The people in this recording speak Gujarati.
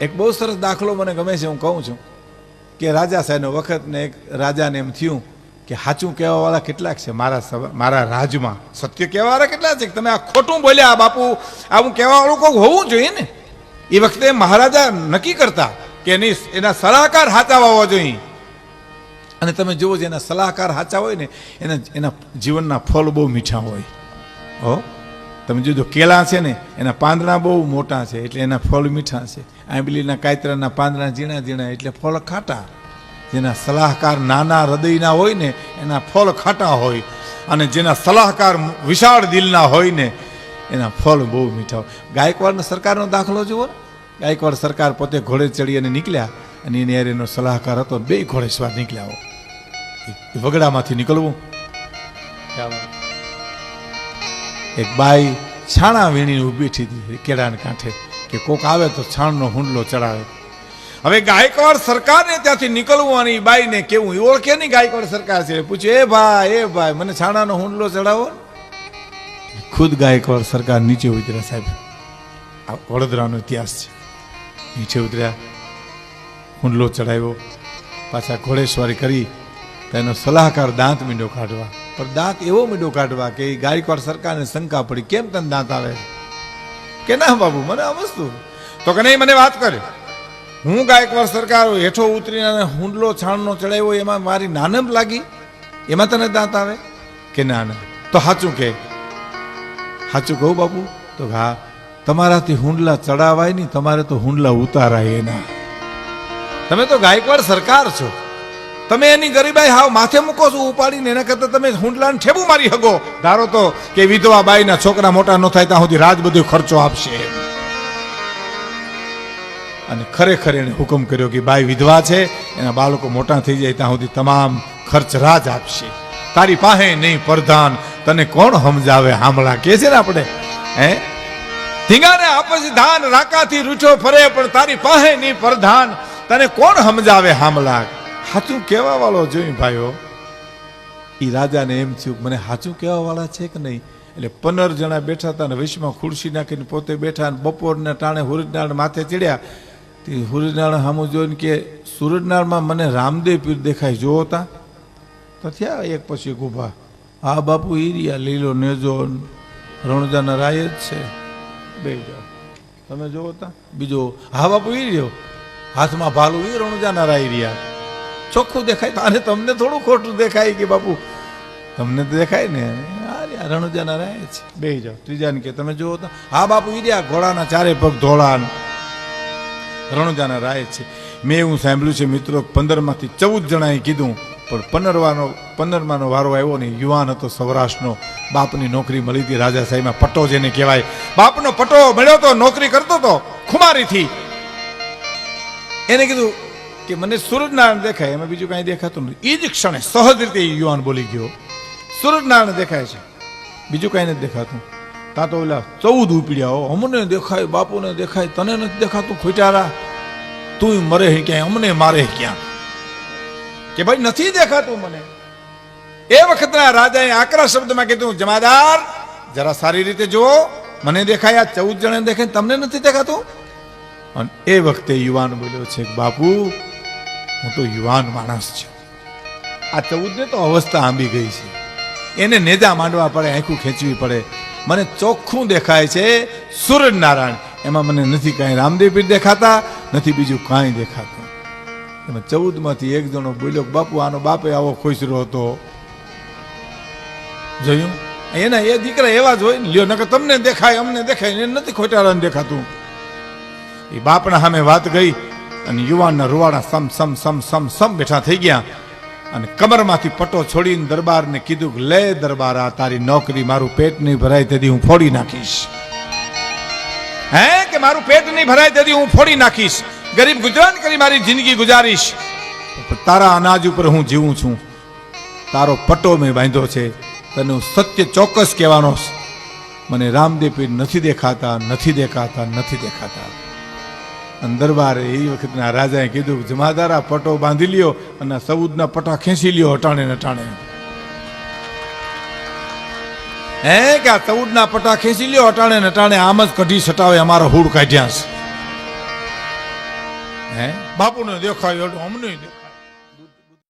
એક બહુ સરસ દાખલો મને ગમે છે, હું કહું છું કે રાજા સાહેબનો વખત ને એક રાજાને એમ થયું કે સાચું કહેવાવાળા કેટલાક છે મારા રાજમાં, સત્ય કહેવાવાળા કેટલા છે, તમે આ ખોટું બોલ્યા બાપુ, આવું કહેવાવાળું કોઈ હોવું જોઈએ ને. એ વખતે મહારાજા નક્કી કરતા કે એના સલાહકાર સાચા હોવા જોઈએ. અને તમે જુઓ જેના સલાહકાર સાચા હોય ને એના જીવનના ફળ બહુ મીઠા હોય. હો તમે જોજો, કેળા છે ને એના પાંદડા બહુ મોટા છે એટલે એના ફળ મીઠા છે. આંબલીના કાયતરાના પાંદડા ઝીણા ઝીણા એટલે ફળ ખાટા. જેના સલાહકાર નાના હૃદયના હોય ને એના ફળ ખાટા હોય, અને જેના સલાહકાર વિશાળ દિલના હોય ને એના ફળ બહુ મીઠા હોય. ગાયકવાડ સરકારનો દાખલો જુઓ. ગાયકવાડ સરકાર પોતે ઘોડે ચડી અને નીકળ્યા, અને એની યાર એનો સલાહકાર હતો, બે ઘોડે સવાર નીકળ્યા હો. વગડામાંથી નીકળવું. એક બાઈ છાણા વીણીને ઊભી હતી કેળાને કાંઠે કે કોક આવે તો છાણનો હુંડલો ચડાવે. હવે ગાયકવાડ સરકારને ત્યાંથી નીકળવું અને બાઈને કેવું, એ ઓળખે નહીં ગાયકવાડ સરકાર છે. પૂછ્યું, એ ભાઈ મને છાણાનો હુંડલો ચડાવો. ખુદ ગાયકવાડ સરકાર નીચે ઉતર્યા. સાહેબ, આ વડોદરાનો ઇતિહાસ છે. નીચે ઉતર્યા, હુંડલો ચડાવ્યો, પાછા ઘોડેસવારી કરી. તો એનો સલાહકાર દાંત મીંડો કાઢવા, પણ દાંત એવો મીંડો કાઢવા કે ગાયકવાડ સરકારને શંકા પડી, કેમ તને દાંત આવે? કે ના બાબુ મને આ વસ્તુ તો કે નહીં, મને વાત કરે. હું ગાયકવાડ સરકાર હેઠો ઉતરીને હુંડલો છાણનો ચડાવ્યો, એમાં મારી નાનમ લાગી, એમાં તને દાંત આવે? કે ના ના. તો સાચું કે સાચું કહું બાપુ? તો હા, તમારાથી હુંડલા ચડાવાય નહીં, તમારે તો હુંડલા ઉતારાય એના. તમે તો ગાયકવાડ સરકાર છો, તમે એની ગરીબાઈ હાવ માથે મૂકો છો ઉપાડીને. એના કરતા તમે હુંડલાને ઠેબું મારી શકો. ધારો તો કે વિધવા બાઈના છોકરા મોટા ન થાય ત્યાં સુધી રાજ બધો ખર્ચો આપશે. અને ખરેખર એને હુકમ કર્યો કે બાઈ વિધવા છે, એના બાળકો મોટા થઈ જાય ત્યાં સુધી તમામ ખર્ચ રાજ આપશે. તારી પાસે નહીં પ્રધાન, તને કોણ સમજાવે હામળા કે છે ને આપણે. હે ધીંગાને આપસ ધાન, રાકાથી રૂઠો ફરે, પણ તારી પાસે નહીં પ્રધાન, તને કોણ સમજાવે હામળા. સાચું કહેવા વાળો જોઈ ભાઈઓ. એ રાજાને એમ થયું મને સાચું કહેવા વાળા છે કે નહીં. એટલે 15 જણા બેઠા હતા ને વિશમાં ખુરશી નાખીને પોતે બેઠા, ને બપોરના ટાણે હુરજનાળ માથે ચડ્યા. તે હુરજનાળ સામું જોઈને કે સુરજનાળમાં મને રામદેવ પીર દેખાય, જોવો તા. તો થયા એક પછી એક ઊભા. હા બાપુ ઈ રહ્યા, લીલો નેજો રણજાના રાય જ છે, બે જાઓ તમે જોવો તા. બીજો, હા બાપુ ઈ રહ્યો, હાથમાં ભાલું, એ રણજાના રાય રહ્યા. ચોખ્ખું દેખાય. અને તમને થોડું ખોટું દેખાય કે બાપુ? તમને તો દેખાય ને, રણુજાના રાય છે, બે જાઓ. ત્રીજાને કે તમે જોવો તો, હા બાપુ ઈ રહ્યા, ઘોડાના ચારે પગ ધોળા, રણુજાના રાય છે. મેં એવું સાંભળ્યું છે મિત્રો, 15માંથી 14 જણાએ કીધું, પણ 15માનો વારો આવ્યો ને. યુવાન હતો, સૌરાષ્ટ્રનો, બાપની નોકરી મળી હતી રાજા સાહેબમાં, પટ્ટો જેને કહેવાય. બાપનો પટ્ટો મળ્યો તો, નોકરી કરતો તો ખુમારીથી. એને કીધું કે મને સૂરજનારાયણ દેખાય, એમાં બીજું કાંઈ દેખાતું નથી. એ જ ક્ષણે સહજ રીતે યુવાન બોલી ગયો, સૂરજનારાયણ દેખાય છે, બીજું કાંઈ નથી દેખાતું. ત્યાં તો ઓલા 14 ઉપડ્યા, હો અમને દેખાય, બાપુને દેખાય, તને નથી દેખાતું ખોટારા, તું મરે ક્યાંય, અમને મારે ક્યાં? કે ભાઈ નથી દેખાતું મને. એ વખતના રાજાએ આકરા શબ્દમાં કીધું, જમાદાર જરા સારી રીતે જુઓ, મને દેખાય, આ 14 જણાને દેખાય, તમને નથી દેખાતું? અને એ વખતે યુવાન બોલ્યો છે, બાપુ હું તો યુવાન માણસ છું, આ 14 ને તો અવસ્થા આંબી ગઈ છે, એને નેજા માંડવા પડે, આંખું ખેંચવી પડે. મને ચોખ્ખું દેખાય છે સૂરજનારાયણ, એમાં મને નથી કાંઈ રામદેવ પીર દેખાતા, નથી બીજું કાંઈ દેખાતું. એમાં 14માંથી એક જણો બોલ્યો, બાપુ આનો બાપે આવો ખુશરો હતો. જોયું, એના એ દીકરા એવા જ હોય ને, લ્યો નકર તમને દેખાય, અમને દેખાય, એને નથી ખોટારાને દેખાતું. એ બાપના સામે વાત ગઈ, અને યુવાનના રૂવાડા સમ સમ સમ સમ સમ બેઠા થઈ ગયા. અને કમરમાંથી પટ્ટો છોડીને દરબારને કીધું કે લે દરબાર, તારી નોકરી મારું પેટ નહીં ભરાય તેથી હું ફોડી નાખીશ. હે કે મારું પેટ નહીં ભરાય તેથી હું ફોડી નાખીશ, ગરીબ ગુજરાન કરી મારી જિંદગી ગુજારીશ. તારા અનાજ ઉપર હું જીવું છું, તારો પટ્ટો મેં બાંધ્યો છે, તને હું સત્ય ચોક્કસ કહેવાનો. મને રામદેવ પીર નથી દેખાતા, નથી દેખાતા, નથી દેખાતા. અને દરબારે એ વખતના રાજાએ કીધું, જમાદાર આ પટ્ટો બાંધી લ્યો અને 14ના પટ્ટા ખેંચી લ્યો અટાણે ને અટાણે. હે કે આ 14ના પટ્ટા ખેંચી લ્યો અટાણે ને અટાણે, આમ જ કઢી સટાવે અમારા હુડ કાઢ્યા છે. હે બાપુને દેખાય એટલું અમને દેખાય.